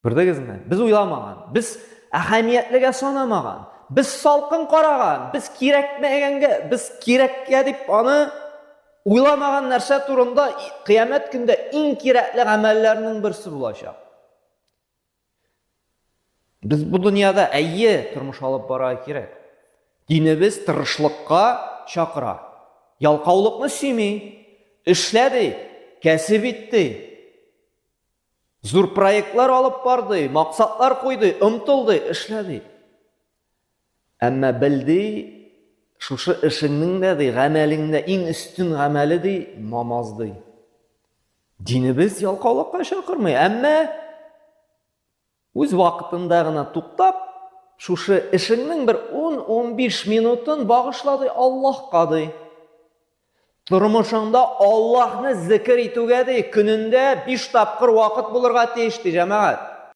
Күрдегезме? Без уйламаган, без әһәмиятлегә санамаган, без салкын караган, без кирәккә дип аны уйламаган нәрсә турында кыямәт көндә иң кирәкле гамәлләрнең берсе булачак. Biz bu dünyada tırmış alıp bara kирәк. Dinimiz tırışlıkka çakıra. Yalqaулыкны сөйми, эшләде, кәсеп итте. Зур проектлар алып барды, максатлар куйды, ымтылды, эшләде. Әмма белде, шушы эшеңнең дә, гамәлеңдә иң өстен гамәле намаз. Dinimiz yalqаулыкка чакырмый, әмма үз вакытында гына туктап, шушы эшеңнең бер 10-15 минутын багышлады Аллаһка. Тормышыңда Аллаһны зикр итүгә, көнендә 5 тапкыр вакыт булырга тиеш, җәмәгать.